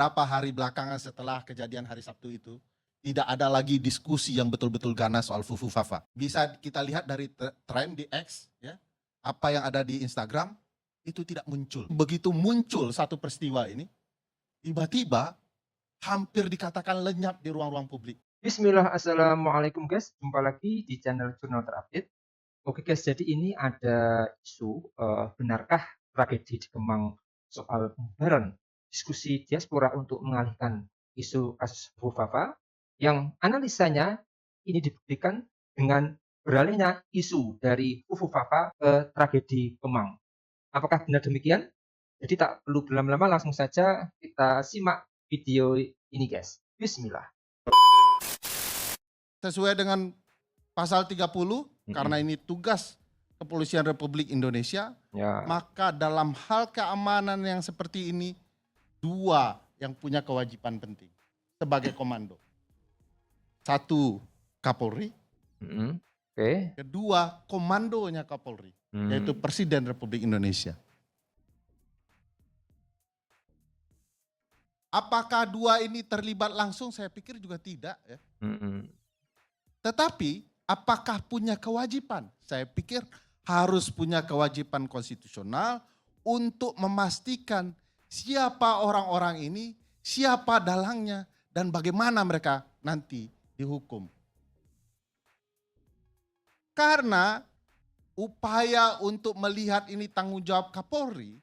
Beberapa hari belakangan setelah kejadian hari Sabtu itu, tidak ada lagi diskusi yang betul-betul ganas soal Fufu Fafa. Bisa kita lihat dari tren di X, ya, apa yang ada di Instagram, itu tidak muncul. Begitu muncul satu peristiwa ini, tiba-tiba hampir dikatakan lenyap di ruang-ruang publik. Bismillah, assalamualaikum guys, jumpa lagi di channel Jurnal Terupdate. Oke guys, jadi ini ada isu, benarkah tragedi di Kemang soal pembubaran diskusi diaspora untuk mengalihkan isu kasus Abu Fafa, yang analisanya ini dibuktikan dengan beralihnya isu dari Abu Fafa ke tragedi Kemang. Apakah benar demikian? Jadi tak perlu berlama-lama, langsung saja kita simak video ini guys. Bismillah. Sesuai dengan pasal 30, karena ini tugas Kepolisian Republik Indonesia, Ya. maka dalam hal keamanan yang seperti ini, dua yang punya kewajiban penting sebagai komando. Satu, Kapolri. Oke. Kedua, komandonya Kapolri, yaitu Presiden Republik Indonesia. Apakah dua ini terlibat langsung? Saya pikir juga tidak, ya. Tetapi apakah punya kewajiban? Saya pikir harus punya kewajiban konstitusional untuk memastikan siapa orang-orang ini, siapa dalangnya, dan bagaimana mereka nanti dihukum. Karena upaya untuk melihat ini tanggung jawab Kapolri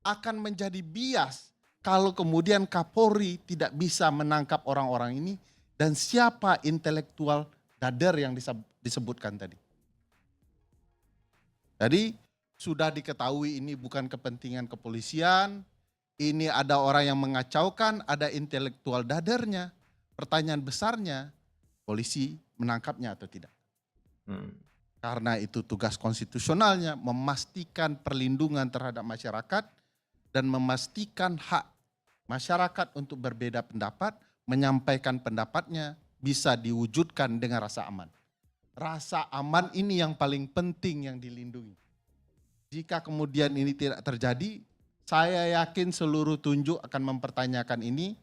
akan menjadi bias kalau kemudian Kapolri tidak bisa menangkap orang-orang ini dan siapa intelektual dader yang disebutkan tadi. Jadi sudah diketahui ini bukan kepentingan kepolisian, ini ada orang yang mengacaukan, ada intelektual dadernya. Pertanyaan besarnya, polisi menangkapnya atau tidak? Karena itu tugas konstitusionalnya memastikan perlindungan terhadap masyarakat dan memastikan hak masyarakat untuk berbeda pendapat, menyampaikan pendapatnya bisa diwujudkan dengan rasa aman. Rasa aman ini yang paling penting yang dilindungi. Jika kemudian ini tidak terjadi, saya yakin seluruh tunjuk akan mempertanyakan ini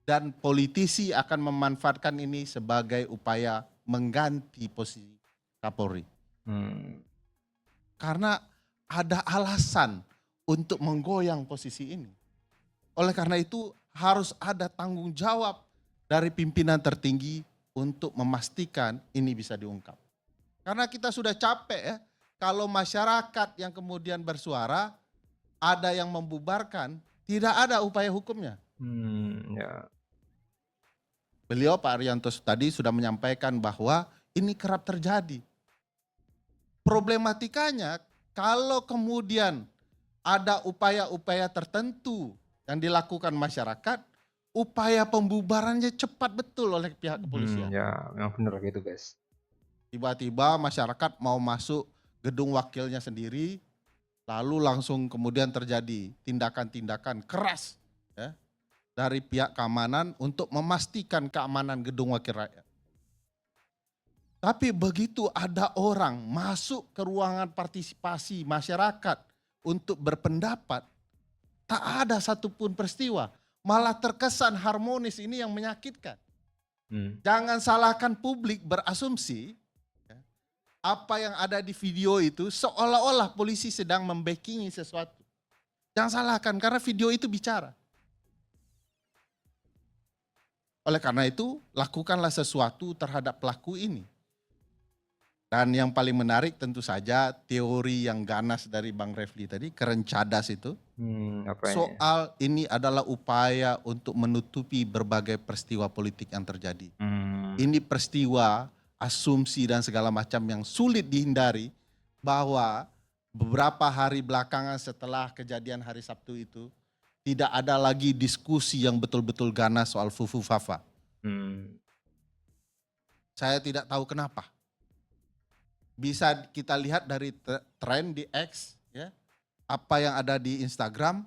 dan politisi akan memanfaatkan ini sebagai upaya mengganti posisi Kapolri. Karena ada alasan untuk menggoyang posisi ini. Oleh karena itu harus ada tanggung jawab dari pimpinan tertinggi untuk memastikan ini bisa diungkap. Karena kita sudah capek ya, kalau masyarakat yang kemudian bersuara, ada yang membubarkan, tidak ada upaya hukumnya. Ya. Beliau Pak Arianto tadi sudah menyampaikan bahwa ini kerap terjadi. Problematikanya kalau kemudian ada upaya-upaya tertentu yang dilakukan masyarakat, upaya pembubarannya cepat betul oleh pihak kepolisian. Ya, memang benar gitu guys. Tiba-tiba masyarakat mau masuk gedung wakilnya sendiri, lalu langsung kemudian terjadi tindakan-tindakan keras ya, dari pihak keamanan untuk memastikan keamanan gedung wakil rakyat. Tapi begitu ada orang masuk ke ruangan partisipasi masyarakat untuk berpendapat, tak ada satupun peristiwa. Malah terkesan harmonis, ini yang menyakitkan. Jangan salahkan publik berasumsi ya, apa yang ada di video itu seolah-olah polisi sedang membackingi sesuatu. Jangan salahkan karena video itu bicara. Oleh karena itu lakukanlah sesuatu terhadap pelaku ini. Dan yang paling menarik tentu saja teori yang ganas dari Bang Refli tadi, keren cadas itu. Soal ini adalah upaya untuk menutupi berbagai peristiwa politik yang terjadi. Ini peristiwa, asumsi dan segala macam yang sulit dihindari bahwa beberapa hari belakangan setelah kejadian hari Sabtu itu, tidak ada lagi diskusi yang betul-betul ganas soal Fufu Fafa. Saya tidak tahu kenapa. Bisa kita lihat dari tren di X, ya, apa yang ada di Instagram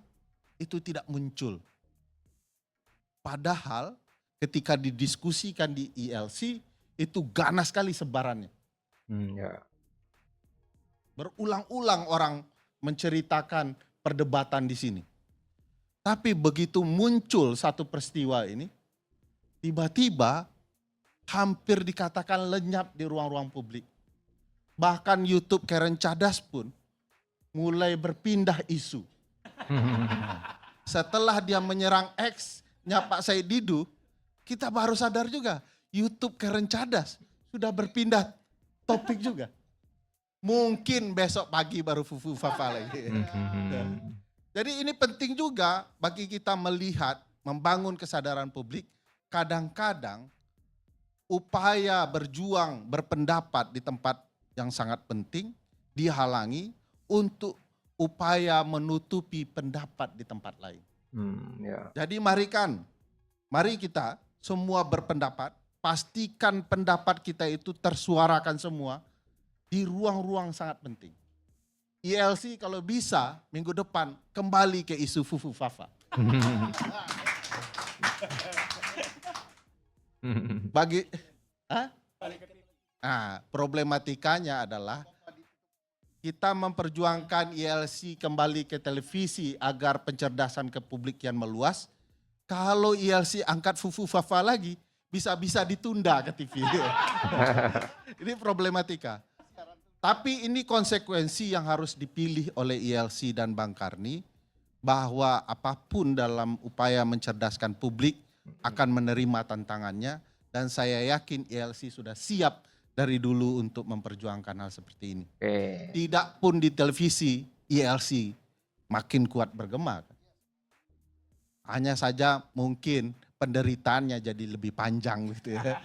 itu tidak muncul. Padahal ketika didiskusikan di ILC itu ganas sekali sebarannya. Berulang-ulang orang menceritakan perdebatan di sini. Tapi begitu muncul satu peristiwa ini, tiba-tiba hampir dikatakan lenyap di ruang-ruang publik. Bahkan YouTube Karen Cadas pun mulai berpindah isu. Setelah dia menyerang X-nya Pak Said Didu, kita baru sadar juga YouTube Karen Cadas sudah berpindah topik juga. Mungkin besok pagi baru Fufu Fafa lagi. Jadi ini penting juga bagi kita melihat, membangun kesadaran publik. Kadang-kadang upaya berjuang, berpendapat di tempat yang sangat penting dihalangi untuk upaya menutupi pendapat di tempat lain. Ya. Jadi mari kita semua berpendapat, pastikan pendapat kita itu tersuarakan semua di ruang-ruang sangat penting. ILC kalau bisa minggu depan kembali ke isu Fufu Fafa. Bagi problematikanya adalah kita memperjuangkan ILC kembali ke televisi agar pencerdasan ke publik yang meluas. Kalau ILC angkat Fufu Fafa lagi, bisa-bisa ditunda ke TV. Ini problematika. Tapi ini konsekuensi yang harus dipilih oleh ILC dan Bang Karni, bahwa apapun dalam upaya mencerdaskan publik akan menerima tantangannya, dan saya yakin ILC sudah siap dari dulu untuk memperjuangkan hal seperti ini. Tidak pun di televisi, ILC makin kuat bergema. Hanya saja mungkin penderitaannya jadi lebih panjang gitu ya.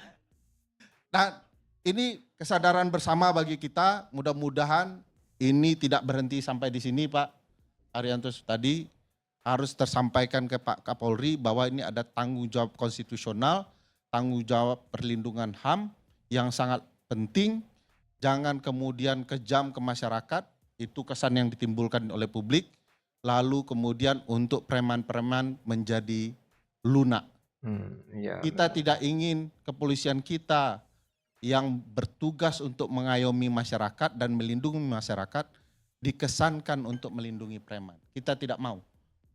Nah, ini kesadaran bersama bagi kita, mudah-mudahan ini tidak berhenti sampai di sini Pak Arianto. Tadi harus tersampaikan ke Pak Kapolri bahwa ini ada tanggung jawab konstitusional, tanggung jawab perlindungan HAM yang sangat penting. Jangan kemudian kejam ke masyarakat, itu kesan yang ditimbulkan oleh publik, lalu kemudian untuk preman-preman menjadi lunak. Kita tidak ingin kepolisian kita yang bertugas untuk mengayomi masyarakat dan melindungi masyarakat dikesankan untuk melindungi preman. Kita tidak mau.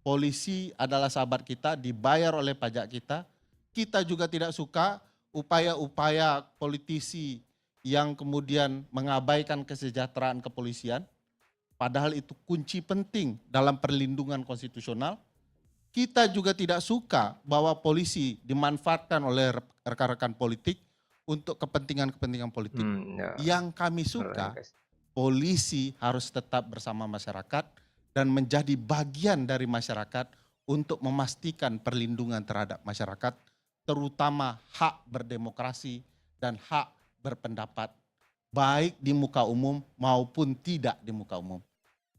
Polisi adalah sahabat kita, dibayar oleh pajak kita. Kita juga tidak suka upaya-upaya politisi yang kemudian mengabaikan kesejahteraan kepolisian. Padahal itu kunci penting dalam perlindungan konstitusional. Kita juga tidak suka bahwa polisi dimanfaatkan oleh rekan-rekan politik untuk kepentingan-kepentingan politik. Yang kami suka, polisi harus tetap bersama masyarakat dan menjadi bagian dari masyarakat untuk memastikan perlindungan terhadap masyarakat, terutama hak berdemokrasi dan hak berpendapat, baik di muka umum maupun tidak di muka umum.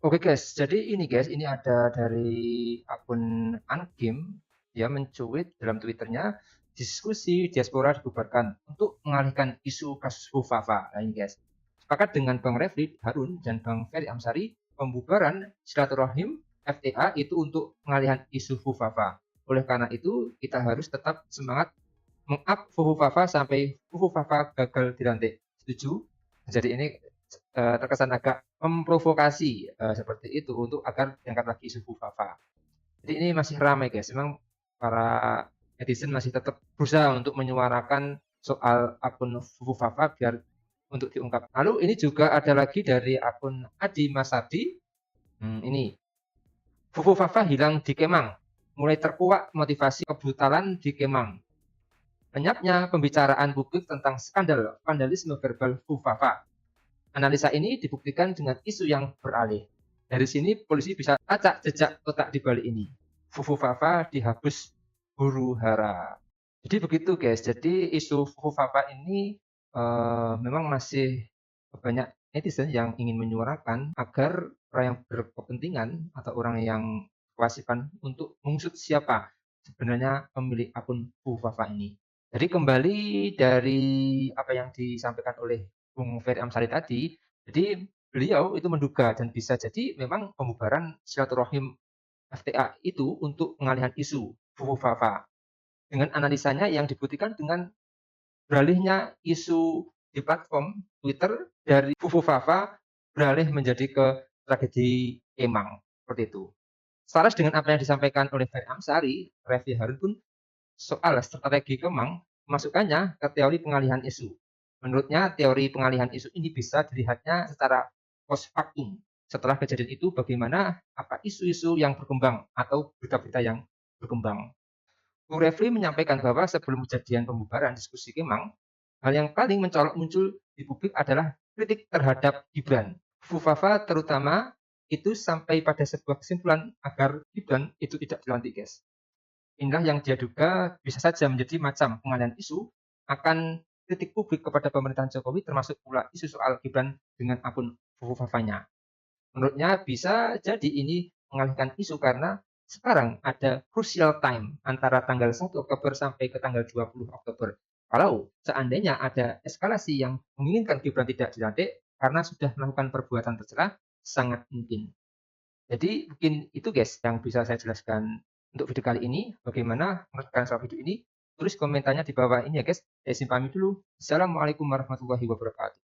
Oke guys, jadi ini guys, ini ada dari akun Angkim, dia mencuit dalam Twitternya, diskusi diaspora dibubarkan untuk mengalihkan isu kasus Hufafa. Nah ini guys, sepakat dengan Bang Refli Harun dan Bang Ferry Amsari, pembubaran silaturahim FTA itu untuk pengalihan isu Hufafa. Oleh karena itu, kita harus tetap semangat meng-up Hufafa sampai Hufafa gagal dilantik. Setuju? Jadi ini terkesan agak memprovokasi seperti itu untuk agar diangkat lagi isu Hufafa. Jadi ini masih ramai guys, memang para netizen masih tetap berusaha untuk menyuarakan soal akun Hufafa biar untuk diungkap. Lalu ini juga ada lagi dari akun Adi Masadi, ini Hufafa hilang di Kemang, mulai terkuak motivasi kebrutalan di Kemang. Lenyapnya pembicaraan publik tentang skandal vandalisme verbal Hufafa. Analisa ini dibuktikan dengan isu yang beralih. Dari sini polisi bisa acak jejak otak di balik ini. Hufafa dihapus huru hara. Jadi begitu guys. Jadi isu Hufafa ini memang masih banyak netizen yang ingin menyuarakan agar orang yang berkepentingan atau orang yang kewajiban untuk mengusut siapa sebenarnya pemilik akun Hufafa ini. Jadi kembali dari apa yang disampaikan oleh Bung Ferry Amsari tadi, jadi beliau itu menduga dan bisa jadi memang pembubaran silaturahim FTA itu untuk pengalihan isu Hufafa. Dengan analisanya yang dibuktikan dengan beralihnya isu di platform Twitter dari Hufafa beralih menjadi ke tragedi Kemang, seperti itu. Selaras dengan apa yang disampaikan oleh Ferry Amsari, Refy Harun pun soal strategi Kemang memasukkannya ke teori pengalihan isu. Menurutnya, teori pengalihan isu ini bisa dilihatnya secara post factum. Setelah kejadian itu, bagaimana apa isu-isu yang berkembang atau berita-berita yang berkembang. Bung Refli menyampaikan bahwa sebelum kejadian pembubaran diskusi Kemang, hal yang paling mencolok muncul di publik adalah kritik terhadap Gibran. Fufafa terutama itu sampai pada sebuah kesimpulan agar Gibran itu tidak dilantik, guys. Inilah yang dia duga bisa saja menjadi macam pengalihan isu akan kritik publik kepada pemerintahan Jokowi, termasuk pula isu soal Gibran dengan akun Fufafanya. Menurutnya bisa jadi ini mengalihkan isu karena sekarang ada crucial time antara tanggal 1 Oktober sampai ke tanggal 20 Oktober. Kalau seandainya ada eskalasi yang menginginkan Gibran tidak dilantik karena sudah melakukan perbuatan tercela, sangat mungkin. Jadi mungkin itu guys yang bisa saya jelaskan untuk video kali ini. Bagaimana menurut kalian soal video ini? Tulis komentarnya di bawah ini ya guys. Saya pamit dulu. Assalamualaikum warahmatullahi wabarakatuh.